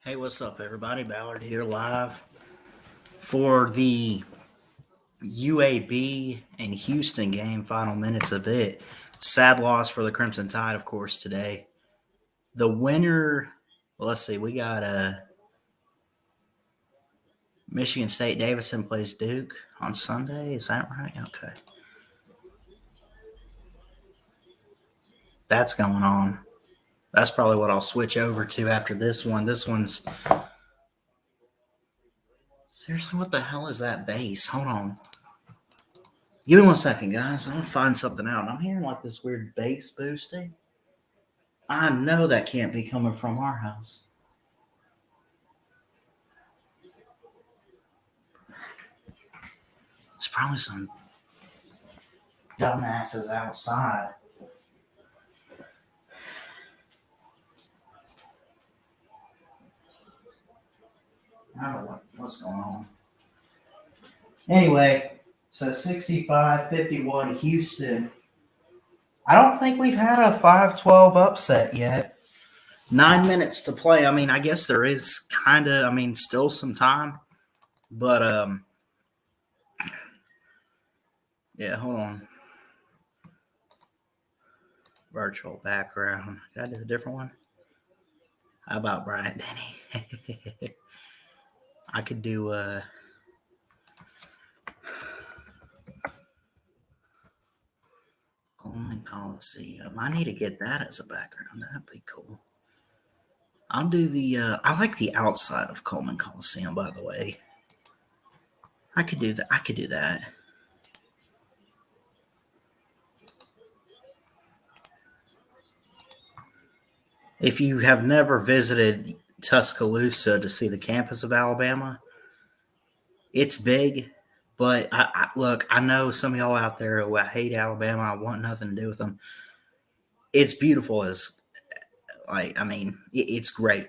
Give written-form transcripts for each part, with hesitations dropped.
Hey, what's up, everybody? Ballard here live for the UAB and Houston game, final minutes of it. Sad loss for the Crimson Tide, of course, today. The winner, well, let's see, we got Michigan State Davidson plays Duke on Sunday. Is that right? Okay. That's going on. That's probably what I'll switch over to after this one. This one's. Seriously, what the hell is that bass? Hold on. Give me 1 second, guys. I'm gonna find something out. I'm hearing like this weird bass boosting. I know that can't be coming from our house. It's probably some dumbasses outside. I don't know what's going on. Anyway, so 65-51 Houston. I don't think we've had a 5-12 upset yet. 9 minutes to play. I mean, I guess there is still some time. But, yeah, hold on. Virtual background. Can I do a different one? How about Bryant Denny? I could do, Coleman Coliseum. I need to get that as a background. That'd be cool. I'll do the. I like the outside of Coleman Coliseum, by the way. I could do that. I could do that. If you have never visited Tuscaloosa to see the campus of Alabama, it's big. But look, I know some of y'all out there who hate Alabama. I want nothing to do with them. It's beautiful it's great.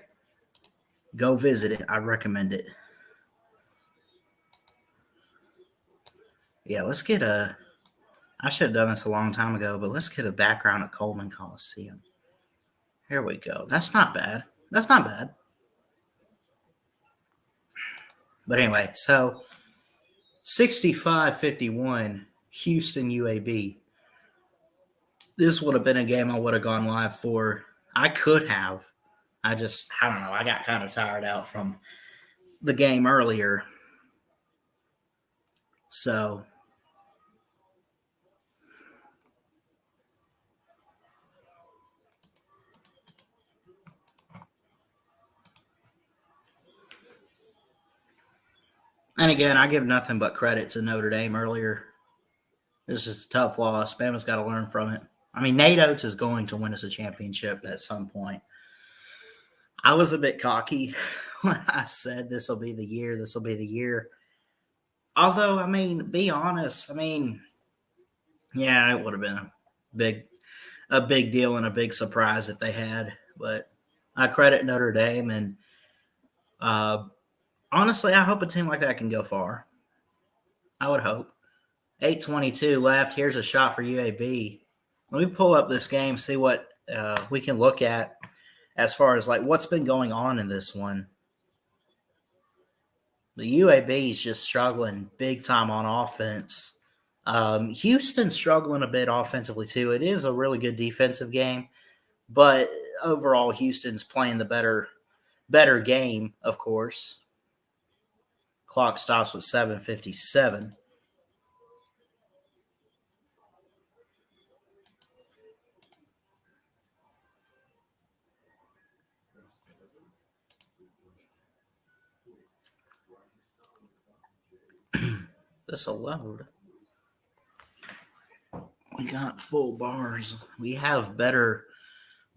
Go visit it. I recommend it. Yeah, let's get a. I should have done this a long time ago, but let's get a background of Coleman Coliseum. Here we go. That's not bad. That's not bad. But anyway, so 65-51 Houston UAB. This would have been a game I would have gone live for. I could have. I don't know. I got kind of tired out from the game earlier. So, and again, I give nothing but credit to Notre Dame earlier. This is a tough loss. Bama's got to learn from it. I mean, Nate Oates is going to win us a championship at some point. I was a bit cocky when I said this will be the year. This will be the year. Although, I mean, be honest. I mean, yeah, it would have been a big deal and a big surprise if they had. But I credit Notre Dame, and honestly, I hope a team like that can go far. I would hope. 8:22 left. Here's a shot for UAB. Let me pull up this game, see what we can look at as far as like what's been going on in this one. The UAB is just struggling big time on offense. Houston's struggling a bit offensively too. It is a really good defensive game, but overall, Houston's playing the better game, of course. Clock stops with 7:57. This will load. We got full bars. We have better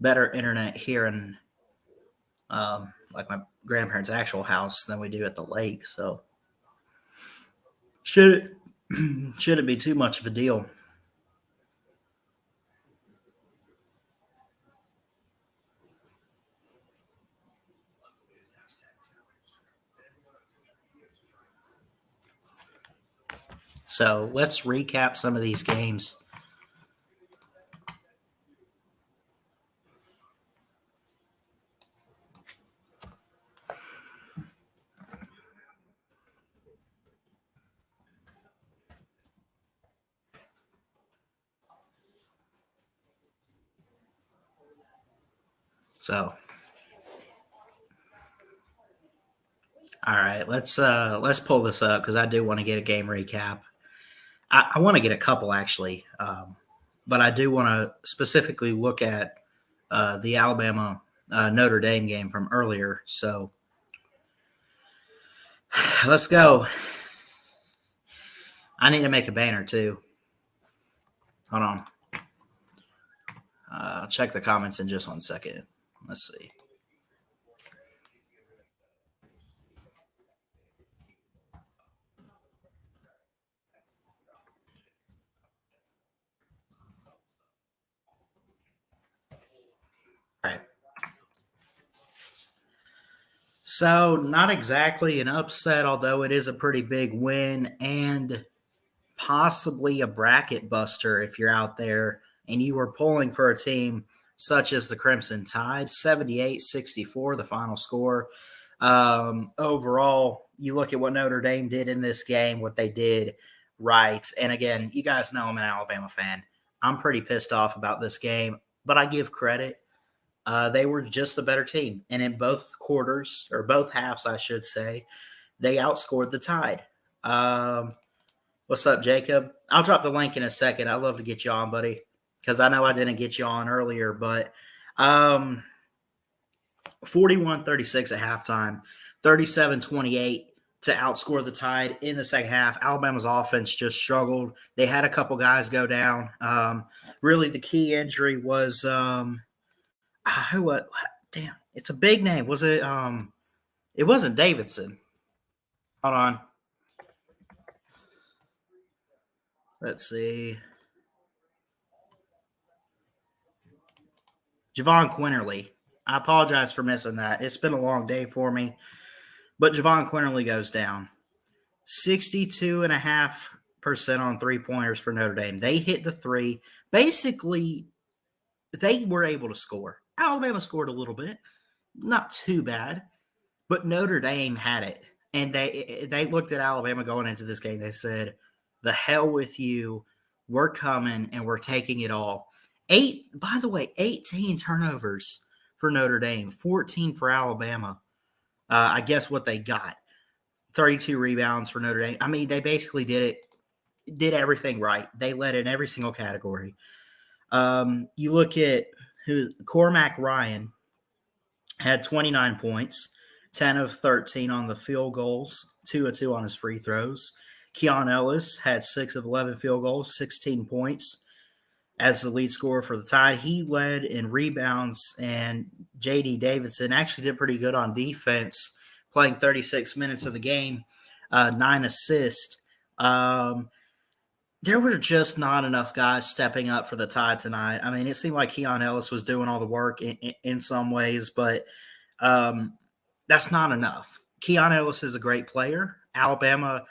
internet here in like my grandparents' actual house than we do at the lake. So shouldn't be too much of a deal. So let's recap some of these games. So, all right, let's pull this up because I do want to get a game recap. I want to get a couple actually, but I do want to specifically look at the Alabama Notre Dame game from earlier. So let's go. I need to make a banner too. Hold on. I'll check the comments in just 1 second. Let's see. All right. So, not exactly an upset, although it is a pretty big win and possibly a bracket buster if you're out there and you were pulling for a team such as the Crimson Tide. 78-64, the final score. Overall, you look at what Notre Dame did in this game, what they did right. And again, you guys know I'm an Alabama fan. I'm pretty pissed off about this game, but I give credit. They were just a better team. And in both quarters, or both halves, I should say, they outscored the Tide. What's up, Jacob? I'll drop the link in a second. I'd love to get you on, buddy, because I know I didn't get you on earlier. But 41-36 at halftime, 37-28 to outscore the Tide in the second half. Alabama's offense just struggled. They had a couple guys go down. Really, the key injury was what? Damn, it's a big name. Was it? It wasn't Davidson. Hold on. Let's see. Javon Quinterly. I apologize for missing that. It's been a long day for me. But Javon Quinterly goes down. 62.5% on three-pointers for Notre Dame. They hit the three. Basically, they were able to score. Alabama scored a little bit. Not too bad. But Notre Dame had it. And they looked at Alabama going into this game. They said, the hell with you. We're coming, and we're taking it all. 18 turnovers for Notre Dame, 14 for Alabama. I guess what they got. 32 rebounds for Notre Dame. I mean, they basically did everything right. They led in every single category. You look at Cormac Ryan had 29 points, 10 of 13 on the field goals, 2 of 2 on his free throws. Keon Ellis had 6 of 11 field goals, 16 points as the lead scorer for the Tide. He led in rebounds, and J.D. Davidson actually did pretty good on defense, playing 36 minutes of the game, 9 assists. There were just not enough guys stepping up for the Tide tonight. I mean, it seemed like Keon Ellis was doing all the work in some ways, but that's not enough. Keon Ellis is a great player. Alabama,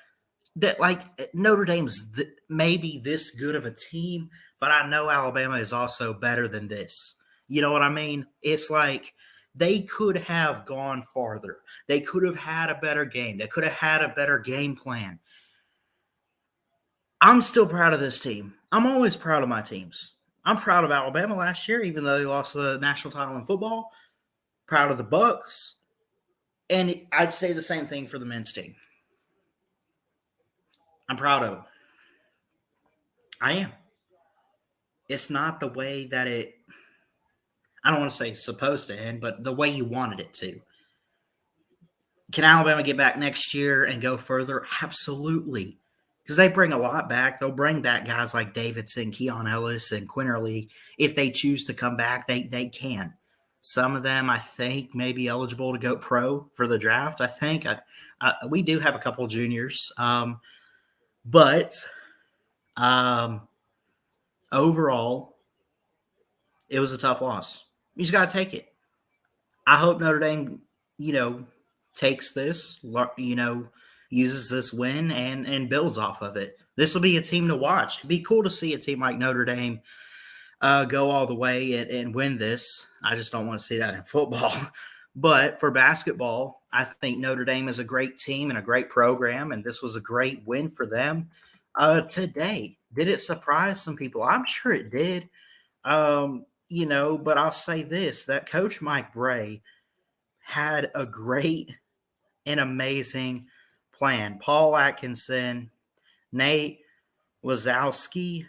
Notre Dame's maybe this good of a team, but I know Alabama is also better than this. You know what I mean? It's like they could have gone farther. They could have had a better game. They could have had a better game plan. I'm still proud of this team. I'm always proud of my teams. I'm proud of Alabama last year, even though they lost the national title in football. Proud of the Bucks. And I'd say the same thing for the men's team. I'm proud of them. I am. It's not the way that I don't want to say supposed to end, but the way you wanted it to. Can Alabama get back next year and go further? Absolutely. Because they bring a lot back. They'll bring back guys like Davidson, Keon Ellis, and Quinterly. If they choose to come back, they can. Some of them, I think, may be eligible to go pro for the draft. I think we do have a couple juniors. But overall, it was a tough loss. You just got to take it. I hope Notre Dame, takes this, uses this win and builds off of it. This will be a team to watch. It'd be cool to see a team like Notre Dame go all the way and win this. I just don't want to see that in football. But for basketball, I think Notre Dame is a great team and a great program, and this was a great win for them today. Did it surprise some people? I'm sure it did. but I'll say this, that Coach Mike Bray had a great and amazing plan. Paul Atkinson, Nate Lazowski,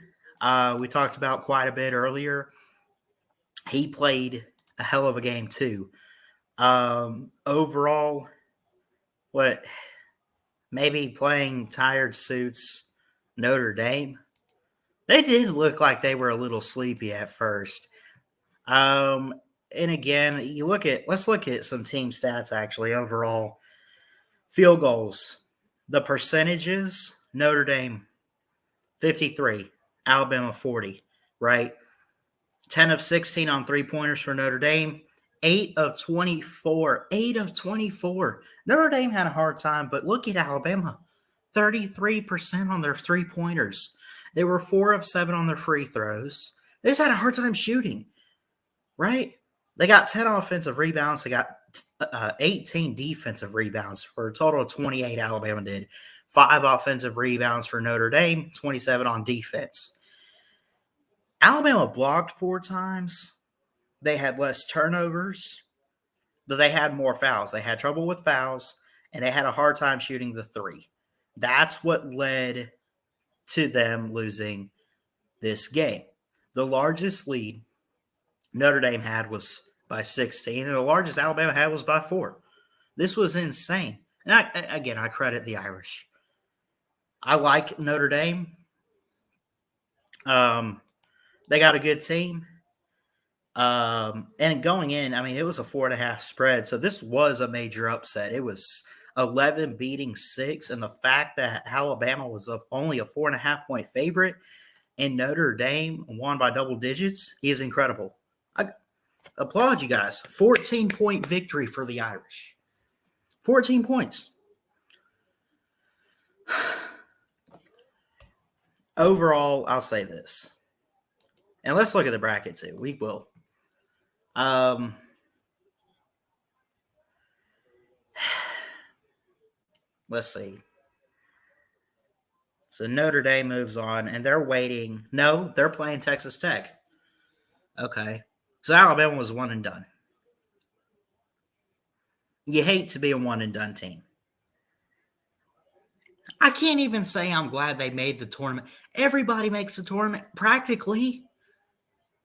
we talked about quite a bit earlier. He played a hell of a game too. Overall, maybe playing tired suits Notre Dame, they did look like they were a little sleepy at first. And again, let's look at some team stats actually overall. Field goals, the percentages, Notre Dame 53, Alabama 40, right? 10 of 16 on three-pointers for Notre Dame, 8 of 24. 8 of 24. Notre Dame had a hard time, but look at Alabama, 33% on their three-pointers. They were 4 of 7 on their free throws. They just had a hard time shooting, right? They got 10 offensive rebounds. They got 18 defensive rebounds for a total of 28 Alabama did. 5 offensive rebounds for Notre Dame, 27 on defense. Alabama blocked 4 times. They had less turnovers, but they had more fouls. They had trouble with fouls, and they had a hard time shooting the three. That's what led to them losing this game. The largest lead Notre Dame had was by 16, and the largest Alabama had was by 4. This was insane. And I credit the Irish. I like Notre Dame. They got a good team. And going in, it was a 4.5 spread. So this was a major upset. It was 11 beating 6. And the fact that Alabama was only a 4.5 point favorite and Notre Dame won by double digits is incredible. I applaud you guys. 14-point victory for the Irish. 14 points. Overall, I'll say this. And let's look at the bracket too. We will. Let's see. So Notre Dame moves on, and they're waiting. No, they're playing Texas Tech. Okay. So Alabama was one and done. You hate to be a one and done team. I can't even say I'm glad they made the tournament. Everybody makes the tournament, practically.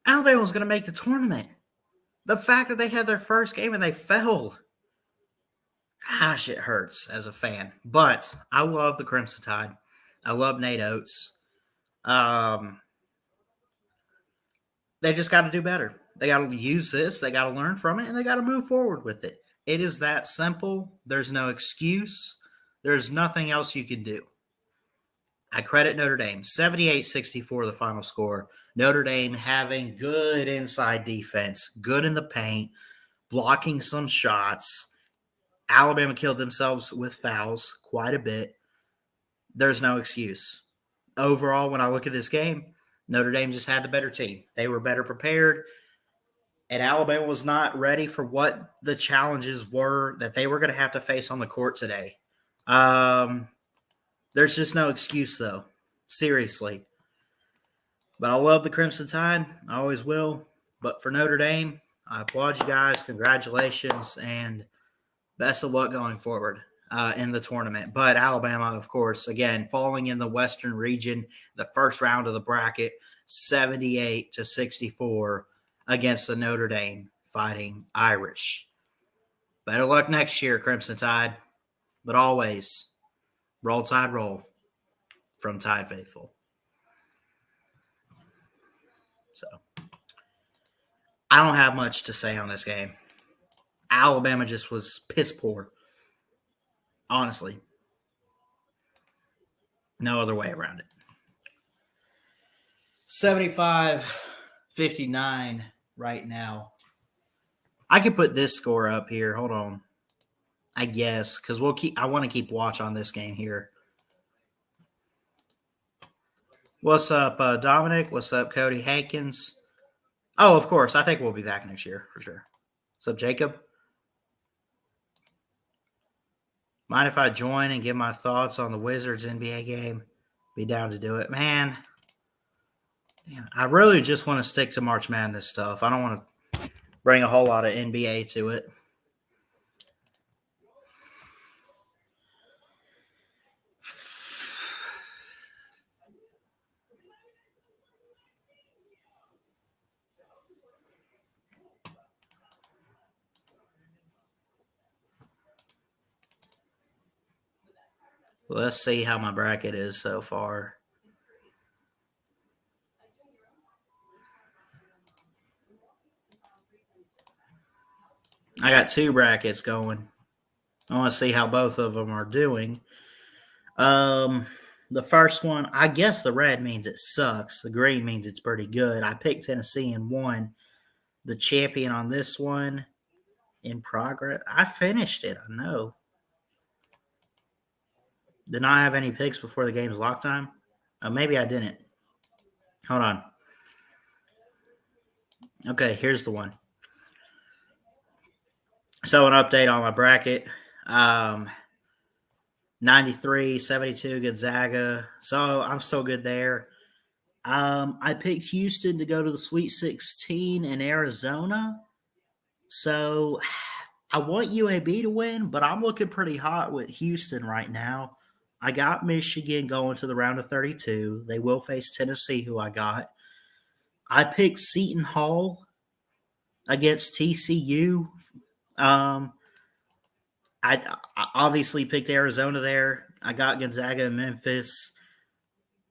Alabama was going to make the tournament. The fact that they had their first game and they fell. Gosh, it hurts as a fan. But I love the Crimson Tide. I love Nate Oates. They just got to do better. They got to use this. They got to learn from it, and they got to move forward with it. It is that simple. There's no excuse. There's nothing else you can do. I credit Notre Dame. 78-64 the final score. Notre Dame having good inside defense, good in the paint, blocking some shots. Alabama killed themselves with fouls quite a bit. There's no excuse. Overall, when I look at this game, Notre Dame just had the better team. They were better prepared, and Alabama was not ready for what the challenges were that they were going to have to face on the court today. There's just no excuse, though. Seriously. But I love the Crimson Tide. I always will. But for Notre Dame, I applaud you guys. Congratulations, and best of luck going forward in the tournament. But Alabama, of course, again, falling in the Western region, the first round of the bracket, 78-64 against the Notre Dame Fighting Irish. Better luck next year, Crimson Tide. But always, roll Tide roll from Tide Faithful. So, I don't have much to say on this game. Alabama just was piss poor. Honestly. No other way around it. 75-59 right now. I could put this score up here. Hold on. I guess, because I want to keep watch on this game here. What's up, Dominic? What's up, Cody Hankins? Oh, of course. I think we'll be back next year for sure. What's up, Jacob? Mind if I join and give my thoughts on the Wizards NBA game? Be down to do it. Man, Damn, I really just want to stick to March Madness stuff. I don't want to bring a whole lot of NBA to it. Let's see how my bracket is so far. I got two brackets going. I want to see how both of them are doing. The first one, I guess the red means it sucks. The green means it's pretty good. I picked Tennessee and won. The champion on this one in progress. I finished it. I know. Did not have any picks before the game's lock time. Maybe I didn't. Hold on. Okay, here's the one. So an update on my bracket. 93, 72 Gonzaga. So I'm still good there. I picked Houston to go to the Sweet 16 in Arizona. So I want UAB to win, but I'm looking pretty hot with Houston right now. I got Michigan going to the round of 32. They will face Tennessee, who I got. I picked Seton Hall against TCU. I obviously picked Arizona there. I got Gonzaga and Memphis.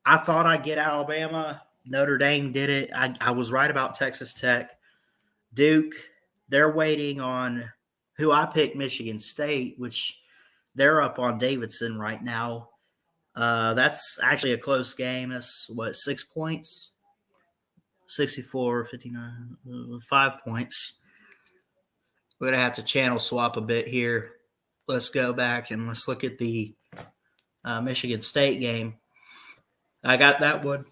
I thought I'd get Alabama. Notre Dame did it. I was right about Texas Tech. Duke, they're waiting on who I picked, Michigan State, which they're up on Davidson right now. That's actually a close game. That's, 6 points? 64, 59, 5 points. We're going to have to channel swap a bit here. Let's go back and let's look at the Michigan State game. I got that one.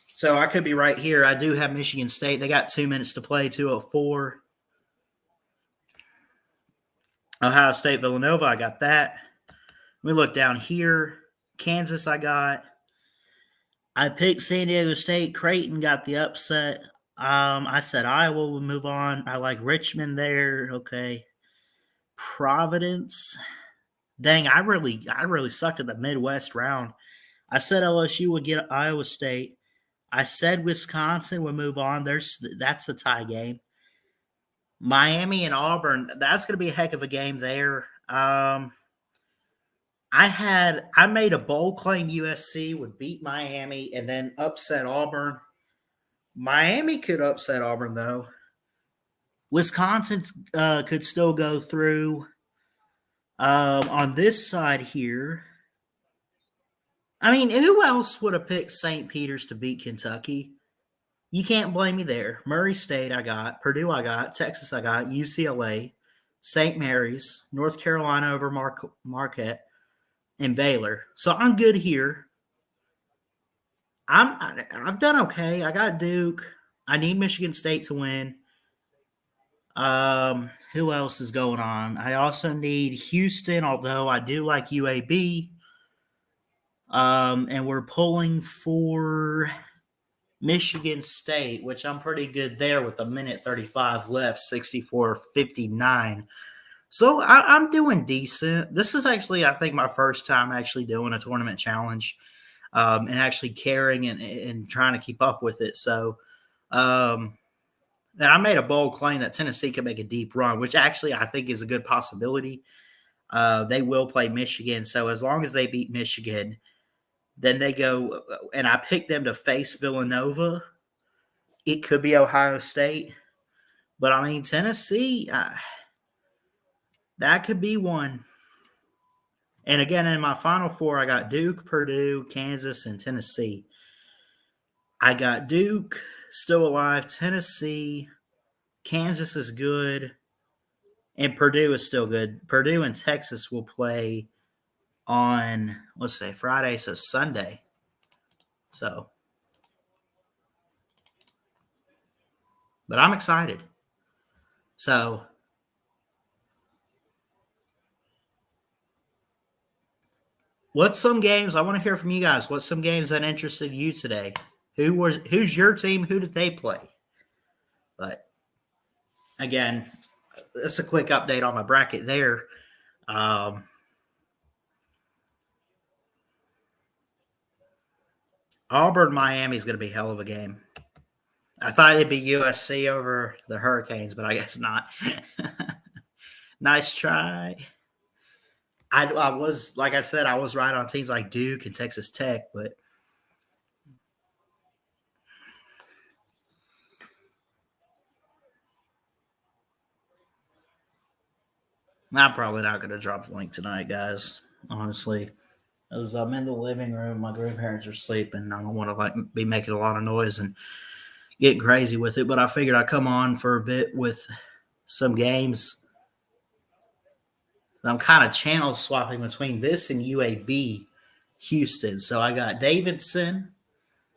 So I could be right here. I do have Michigan State. They got 2 minutes to play, 2:04. Ohio State, Villanova, I got that. Let me look down here. Kansas, I got. I picked San Diego State. Creighton got the upset. I said Iowa would move on. I like Richmond there. Okay. Providence. Dang, I really sucked at the Midwest round. I said LSU would get Iowa State. I said Wisconsin would move on. That's a tie game. Miami and Auburn. That's going to be a heck of a game there. I made a bold claim USC would beat Miami and then upset Auburn. Miami could upset Auburn though. Wisconsin could still go through. On this side here, I mean, who else would have picked St. Peter's to beat Kentucky? You can't blame me there. Murray State, I got. Purdue, I got. Texas, I got. UCLA, St. Mary's, North Carolina over Marquette, and Baylor. So I'm good here. I've done okay. I got Duke. I need Michigan State to win. Who else is going on? I also need Houston, although I do like UAB. And we're pulling for Michigan State, which I'm pretty good there with a minute 35 left, 64-59. So I'm doing decent. This is actually, I think, my first time actually doing a tournament challenge and actually caring and trying to keep up with it. So and I made a bold claim that Tennessee could make a deep run, which actually I think is a good possibility. They will play Michigan. So as long as they beat Michigan, then they go, and I picked them to face Villanova. It could be Ohio State. But, I mean, Tennessee, that could be one. And, again, in my Final Four, I got Duke, Purdue, Kansas, and Tennessee. I got Duke still alive, Tennessee, Kansas is good, and Purdue is still good. Purdue and Texas will play on, let's say, Friday, so Sunday. So, but I'm excited. So, what's some games? I want to hear from you guys. What's some games that interested you today? Who's your team? Who did they play? But again, that's a quick update on my bracket there. Auburn Miami is going to be a hell of a game. I thought it'd be USC over the Hurricanes, but I guess not. Nice try. I was, like I said, I was right on teams like Duke and Texas Tech, but I'm probably not going to drop the link tonight, guys. Honestly, as I'm in the living room, my grandparents are sleeping. I don't want to be making a lot of noise and get crazy with it. But I figured I'd come on for a bit with some games. I'm kind of channel swapping between this and UAB Houston. So I got Davidson,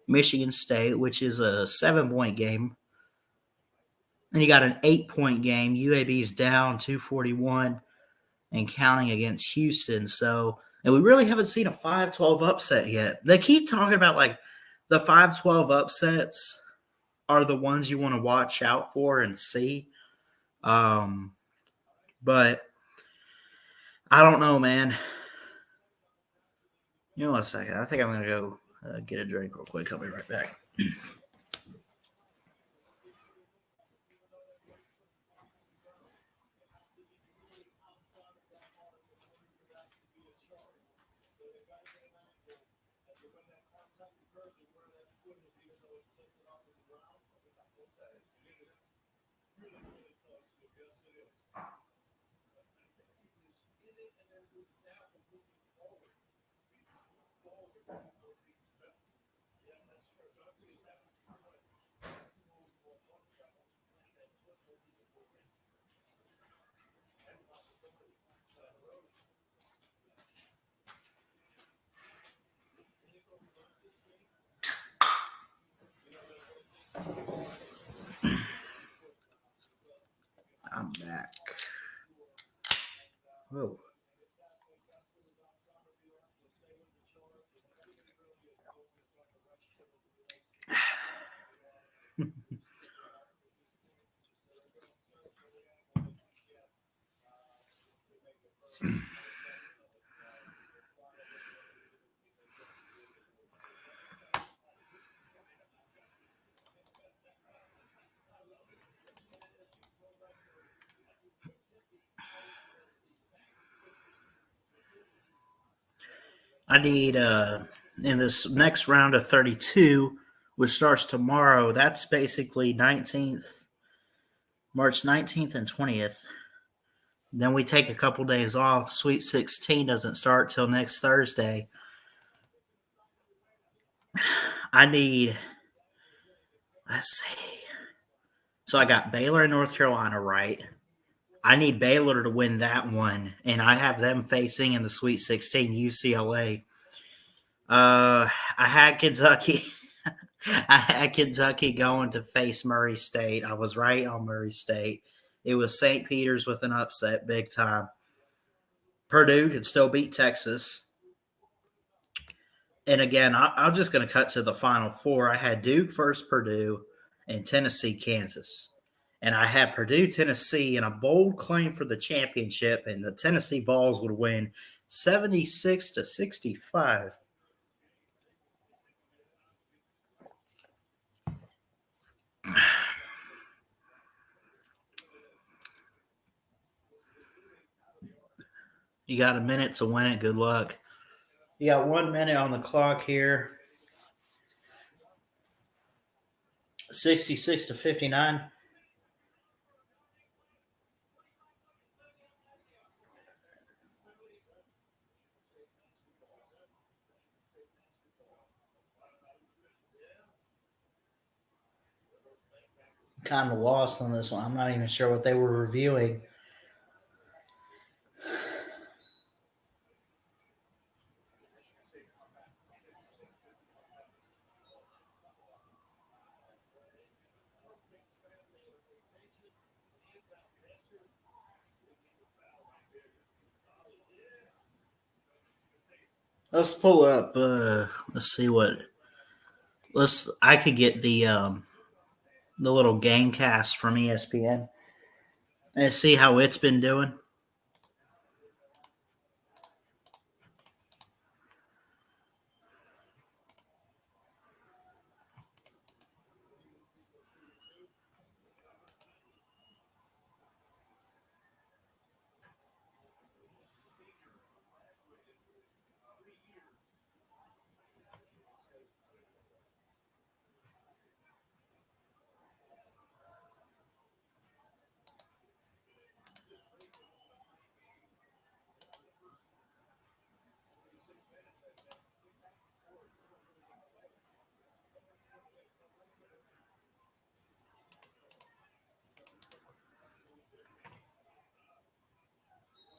Michigan State, which is a 7-point game. Then you got an 8-point game. UAB's down 241 and counting against Houston. So, and we really haven't seen a 5-12 upset yet. They keep talking about like the 5-12 upsets are the ones you want to watch out for and see. But I don't know, man. You know what, a second. I think I'm going to go get a drink real quick. I'll be right back. I'm back. Whoa. I need in this next round of 32, which starts tomorrow. That's basically March 19th and 20th. Then we take a couple days off. Sweet 16 doesn't start till next Thursday. I need, let's see. So I got Baylor and North Carolina, right? I need Baylor to win that one, and I have them facing in the Sweet 16 UCLA. I had Kentucky. I had Kentucky going to face Murray State. I was right on Murray State. It was St. Peter's with an upset, big time. Purdue could still beat Texas. And again, I'm just going to cut to the Final Four. I had Duke versus Purdue and Tennessee, Kansas. And I had Purdue, Tennessee in a bold claim for the championship, and the Tennessee Vols would win 76-65. You got a minute to win it. Good luck. You got 1 minute on the clock here. 66-59. Kind of lost on this one. I'm not even sure what they were reviewing. Let's pull up. Let's see what I could get the little game cast from ESPN and see how it's been doing.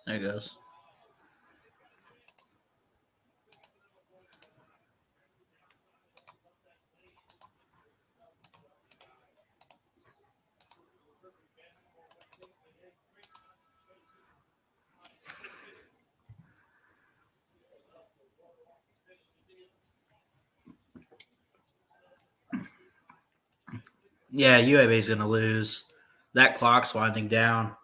There it goes. Yeah, UAB is going to lose. That clock's winding down.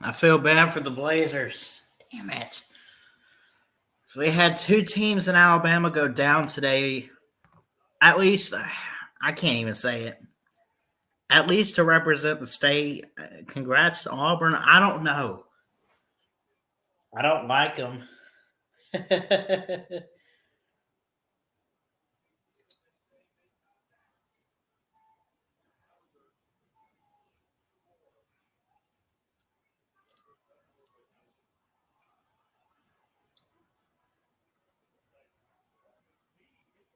I feel bad for the Blazers. Damn it. So we had two teams in Alabama go down today. At least, I can't even say it. At least to represent the state. Congrats to Auburn. I don't know. I don't like them.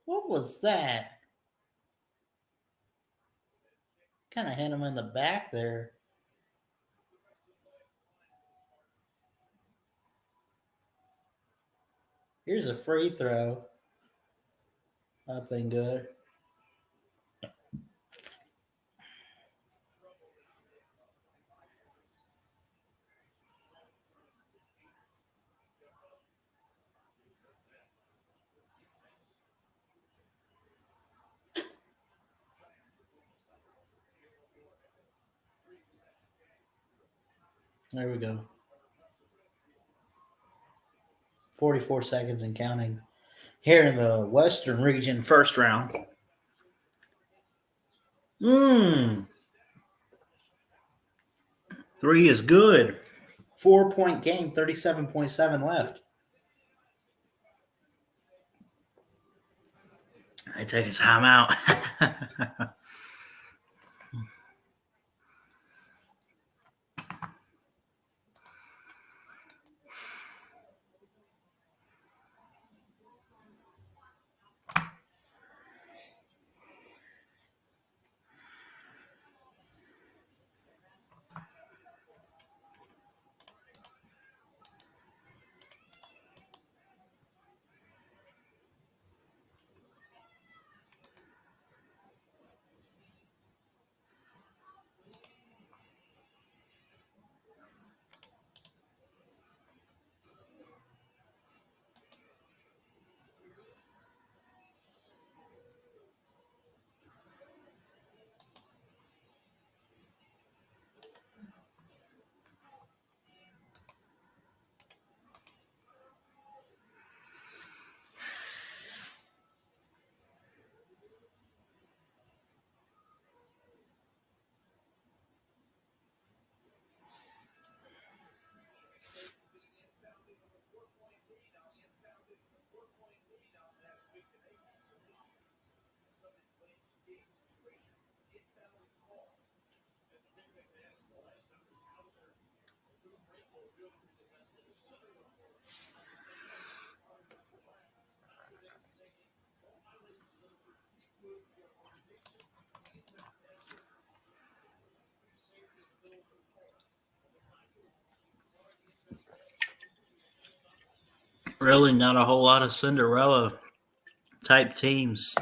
What was that? Kind of hit him in the back there. Here's a free throw. Up and good. There we go. 44 seconds and counting. Here in the Western region, first round. Three is good. 4-point game, 37.7 left. I take his time out. Really not a whole lot of Cinderella type teams.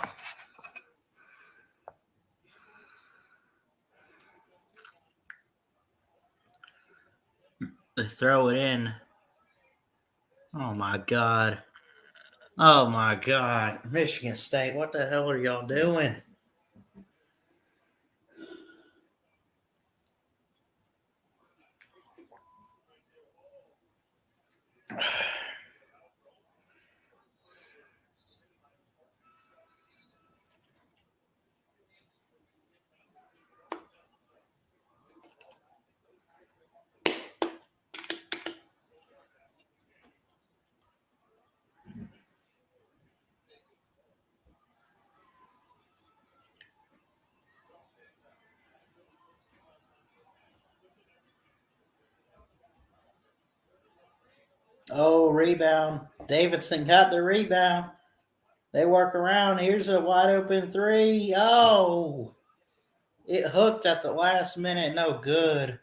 They throw it in. Oh, my God. Oh, my God. Michigan State, what the hell are y'all doing? Oh, rebound. Davidson got the rebound. They work around. Here's a wide open three. Oh, it hooked at the last minute. No good.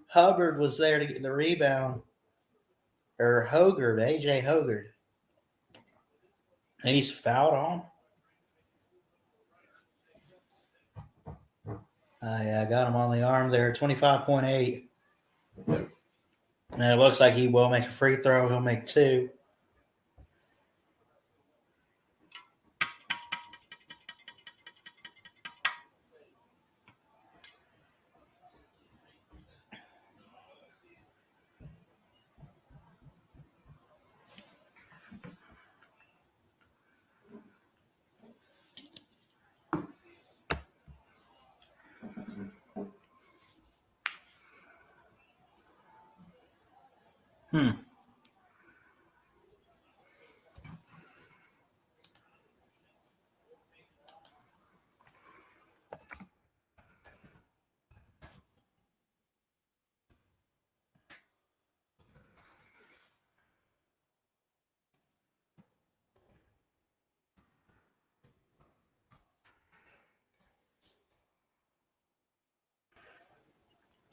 Hubbard was there to get the rebound. Or Hogard, AJ Hogard. And he's fouled on. I got him on the arm there. 25.8. And it looks like he will make a free throw. He'll make two. Hmm.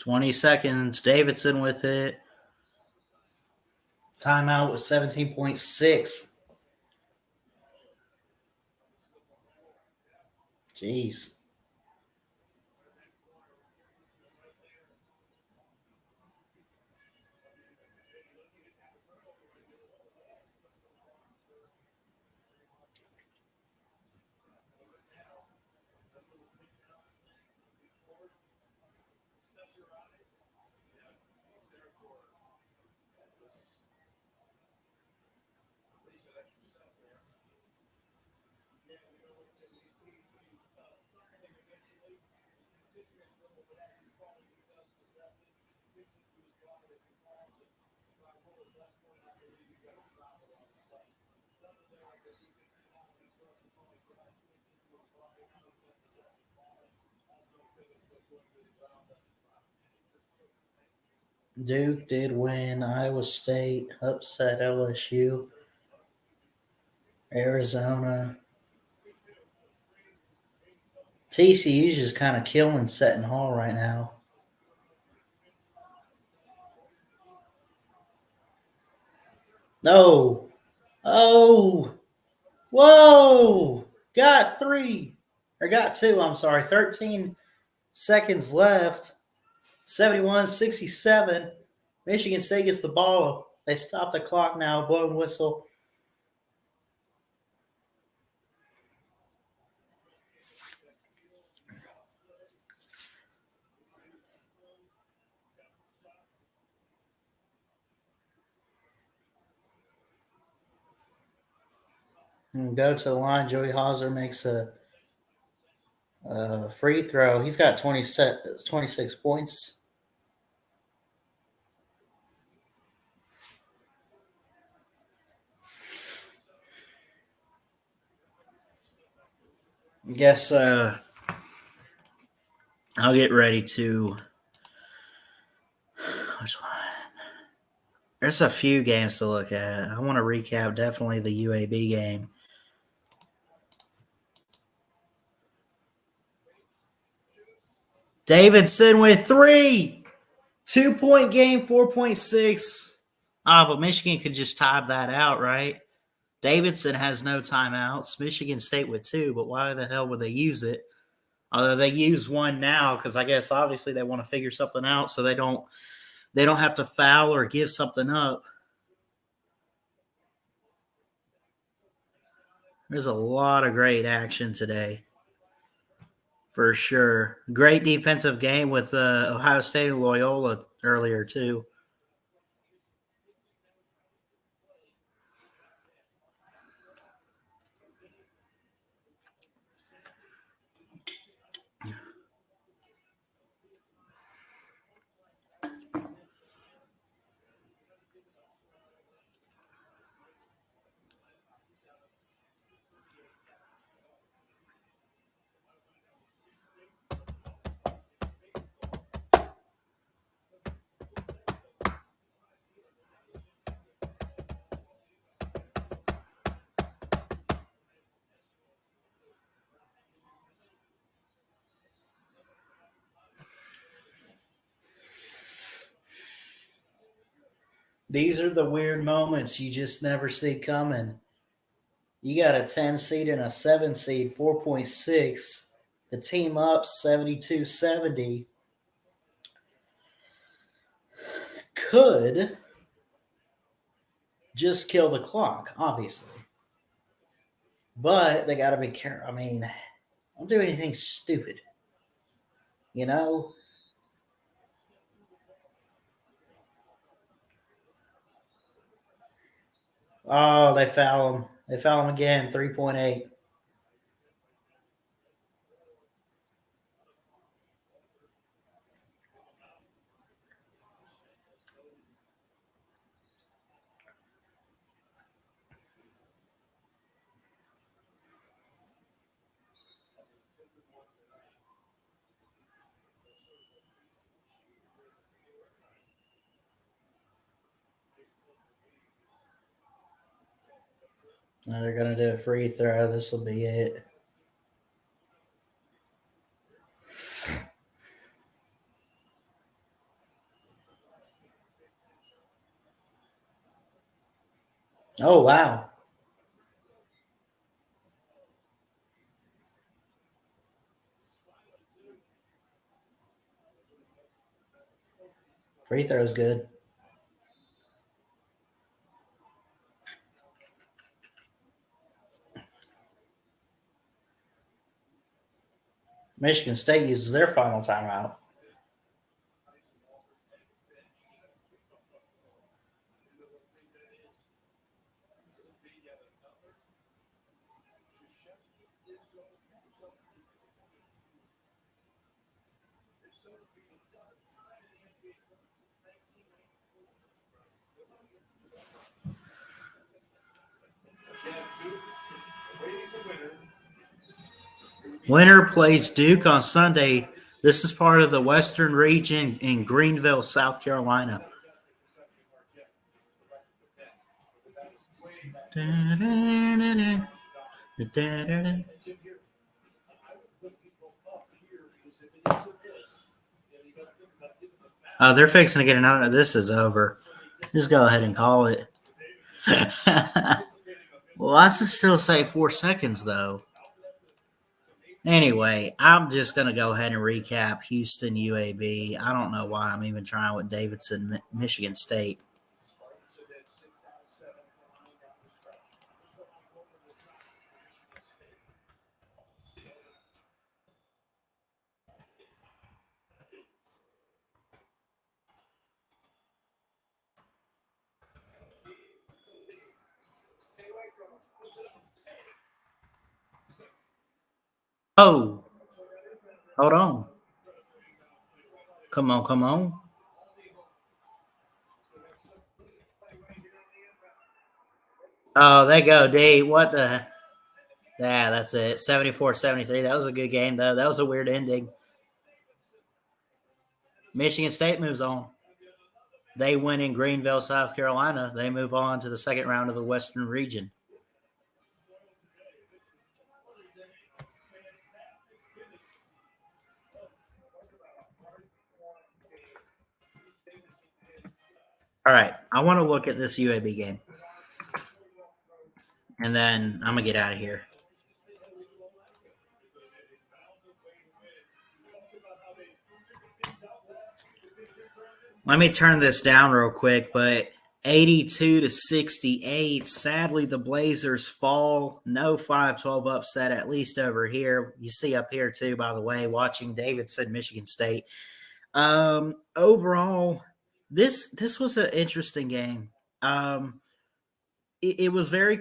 $20 seconds. Davidson with it. Timeout was 17.6. Jeez. Duke did win. Iowa State upset LSU. Arizona. TCU's just kind of killing Seton Hall right now. No. Oh. Whoa. Got three. Or got two, I'm sorry. 13 seconds left. 71-67. Michigan State gets the ball. They stop the clock now. Blown whistle. And go to the line. Joey Hauser makes a free throw. He's got 26 points. I guess I'll get ready to. Which one? There's a few games to look at. I want to recap definitely the UAB game. Davidson with three. 2-point game, 4.6. But Michigan could just tie that out, right? Davidson has no timeouts. Michigan State with two, but why the hell would they use it? Although they use one now because I guess obviously they want to figure something out so they don't they don't have to foul or give something up. There's a lot of great action today, for sure. Great defensive game with Ohio State and Loyola earlier, too. These are the weird moments you just never see coming. You got a 10 seed and a 7 seed, 4.6. The team up 72-70. Could just kill the clock, obviously. But they got to be careful. I mean, don't do anything stupid. You know? Oh, they foul him. They foul him again, 3.8. Now they're going to do a free throw. This will be it. Oh, wow. Free throw's good. Michigan State uses their final timeout. Winner plays Duke on Sunday. This is part of the Western region in Greenville, South Carolina. Oh, they're fixing to get another. This is over. Just go ahead and call it. Well, I should still say 4 seconds, though. Anyway, I'm just going to go ahead and recap Houston UAB. I don't know why I'm even trying with Davidson, Michigan State. Oh, hold on. Come on, come on. Oh, there you go, D. What the? Yeah, that's it. 74-73. That was a good game, though. That was a weird ending. Michigan State moves on. They win in Greenville, South Carolina. They move on to the second round of the Western region. All right, I want to look at this UAB game. And then I'm going to get out of here. Let me turn this down real quick, but 82-68. Sadly, the Blazers fall. No 5-12 upset, at least over here. You see up here too, by the way, watching Davidson, Michigan State. Overall, this was an interesting game. It was very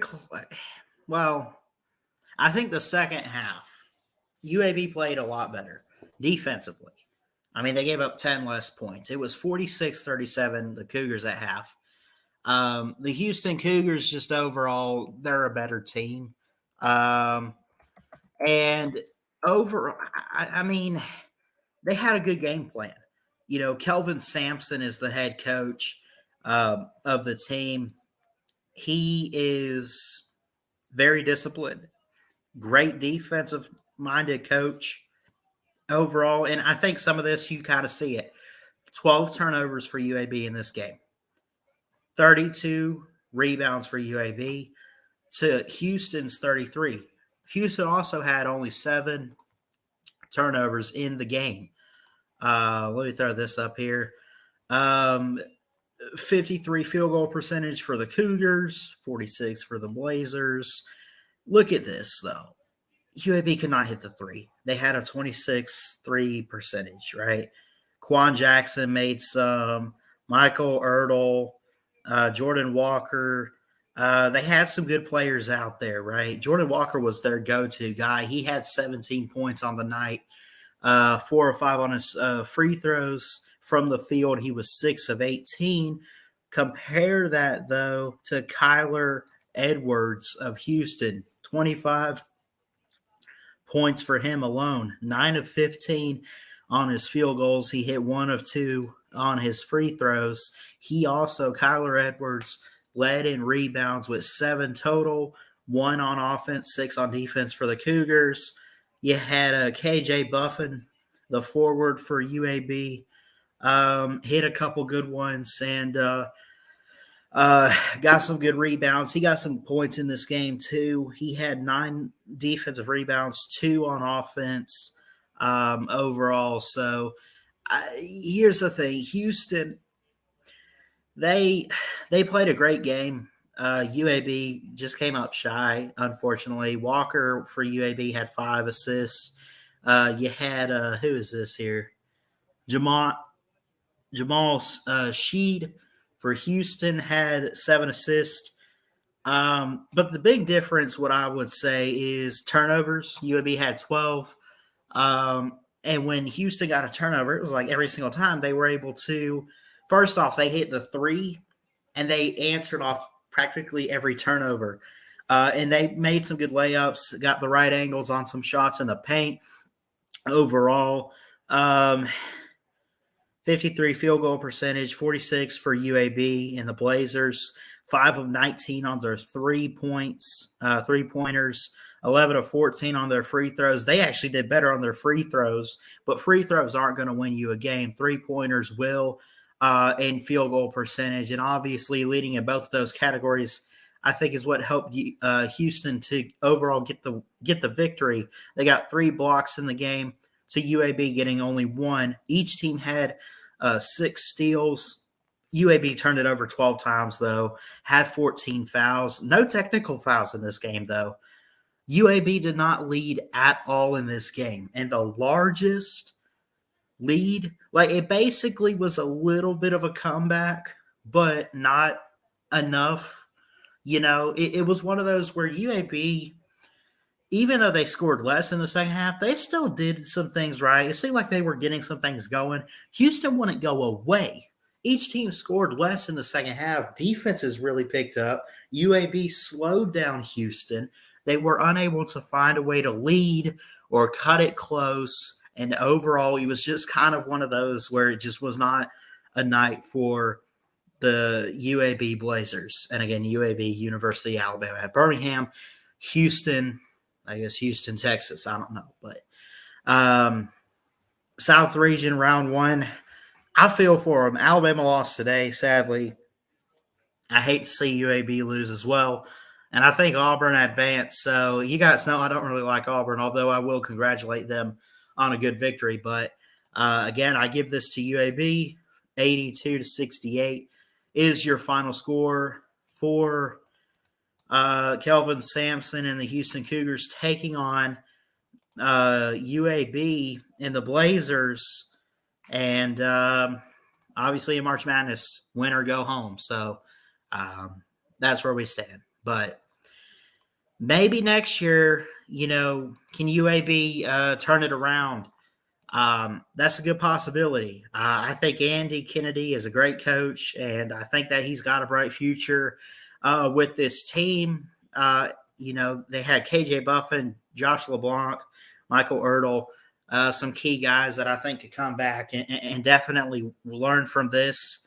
well. I think the second half, UAB played a lot better defensively. I mean, they gave up 10 less points. It was 46-37, the Cougars at half. The Houston Cougars, just overall, they're a better team. And I mean, they had a good game plan. You know, Kelvin Sampson is the head coach of the team. He is very disciplined, great defensive minded coach overall. And I think some of this, you kind of see it. 12 turnovers for UAB in this game, 32 rebounds for UAB to Houston's 33. Houston also had only 7 turnovers in the game. Let me throw this up here. 53 field goal percentage for the Cougars, 46 for the Blazers. Look at this, though. UAB could not hit the three. They had a 26-3 percentage, right? Quan Jackson made some. Michael Ertl, Jordan Walker. They had some good players out there, right? Jordan Walker was their go-to guy. He had 17 points on the night, 4 or 5 on his free throws from the field. He was 6 of 18. Compare that, though, to Kyler Edwards of Houston, 25 points for him alone, 9 of 15 on his field goals. He hit 1 of 2 on his free throws. Kyler Edwards, led in rebounds with 7 total, 1 on offense, 6 on defense for the Cougars. You had KJ Buffin, the forward for UAB, hit a couple good ones and got some good rebounds. He got some points in this game too. He had 9 defensive rebounds, 2 on offense overall. So here's the thing. Houston, they played a great game. UAB just came up shy, unfortunately. Walker for UAB had 5 assists. You had, who is this here? Jamal Sheed for Houston had 7 assists. But the big difference, what I would say, is turnovers. UAB had 12. And when Houston got a turnover, it was like every single time they were able to, first off, they hit the 3, and they answered off practically every turnover. And they made some good layups, got the right angles on some shots in the paint overall. 53 field goal percentage, 46 for UAB and the Blazers, 5 of 19 on their 3-pointers, 11 of 14 on their free throws. They actually did better on their free throws, but free throws aren't going to win you a game. 3-pointers will, and field goal percentage. And obviously leading in both of those categories, I think, is what helped Houston to overall get the victory. They got 3 blocks in the game to UAB getting only 1. Each team had 6 steals. UAB turned it over 12 times, though, had 14 fouls. No technical fouls in this game, though. UAB did not lead at all in this game. And the largest lead, like, it basically was a little bit of a comeback, but not enough. You know, it was one of those where UAB, even though they scored less in the second half, they still did some things right. It seemed like they were getting some things going. Houston wouldn't go away. Each team scored less in the second half. Defenses really picked up. UAB slowed down Houston. They were unable to find a way to lead or cut it close. And overall, it was just kind of one of those where it just was not a night for the UAB Blazers. And again, UAB, University of Alabama at Birmingham. Houston, I guess Houston, Texas. I don't know. But South Region, round 1. I feel for them. Alabama lost today, sadly. I hate to see UAB lose as well. And I think Auburn advanced. So you guys know I don't really like Auburn, although I will congratulate them on a good victory. But again, I give this to UAB. 82-68 is your final score for Kelvin Sampson and the Houston Cougars taking on UAB and the Blazers. And obviously in March Madness, win or go home. So that's where we stand. But maybe next year, can UAB turn it around? That's a good possibility. I think Andy Kennedy is a great coach, and I think that he's got a bright future with this team. They had KJ Buffin, Josh LeBlanc, Michael Ertl, some key guys that I think could come back and definitely learn from this.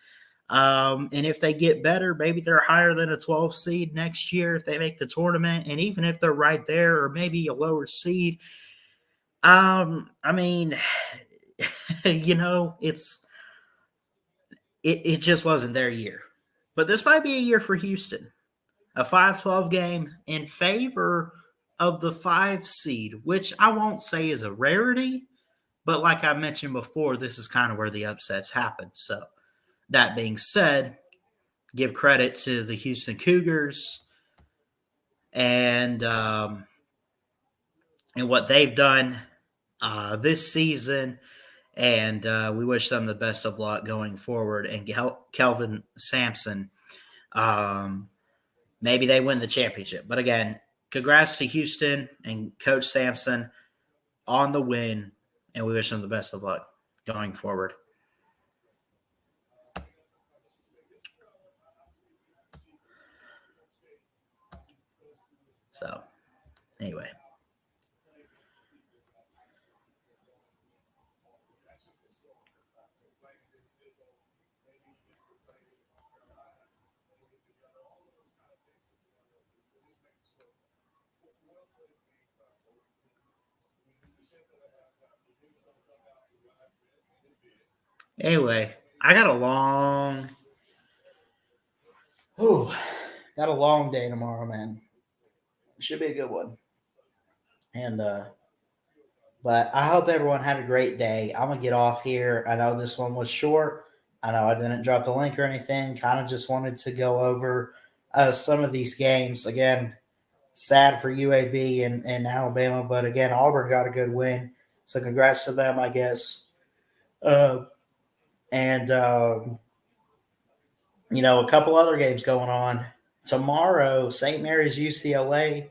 And if they get better, maybe they're higher than a 12 seed next year if they make the tournament. And even if they're right there or maybe a lower seed, I mean, it just wasn't their year. But this might be a year for Houston. A 5-12 game in favor of the 5 seed, which I won't say is a rarity, but like I mentioned before, this is kind of where the upsets happen. So that being said, give credit to the Houston Cougars and what they've done this season, and we wish them the best of luck going forward. And Kelvin Sampson, maybe they win the championship. But again, congrats to Houston and Coach Sampson on the win, and we wish them the best of luck going forward. So, anyway. Anyway, I got a long day tomorrow, man. Should be a good one. And but I hope everyone had a great day. I'm gonna get off here. I know this one was short. I know I didn't drop the link or anything. Kind of just wanted to go over some of these games. Again, sad for UAB and Alabama, but again, Auburn got a good win. So congrats to them, I guess. A couple other games going on. Tomorrow, St. Mary's, UCLA,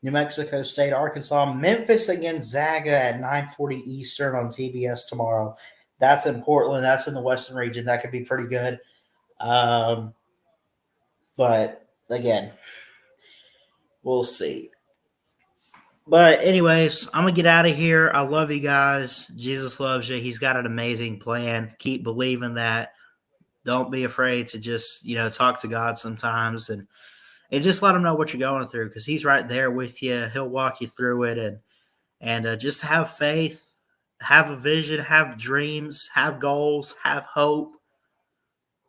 New Mexico State, Arkansas, Memphis and Gonzaga at 9:40 Eastern on TBS tomorrow. That's in Portland. That's in the Western region. That could be pretty good. But again, we'll see. But anyways, I'm going to get out of here. I love you guys. Jesus loves you. He's got an amazing plan. Keep believing that. Don't be afraid to just, talk to God sometimes and just let him know what you're going through, because he's right there with you. He'll walk you through it, and just have faith, have a vision, have dreams, have goals, have hope,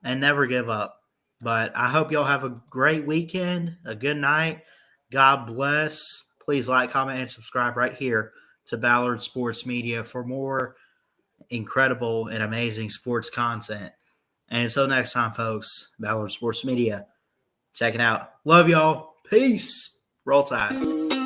and never give up. But I hope y'all have a great weekend, a good night. God bless. Please like, comment, and subscribe right here to Ballard Sports Media for more incredible and amazing sports content. And until next time, folks, Ballard Sports Media, checking out. Love y'all. Peace. Roll Tide.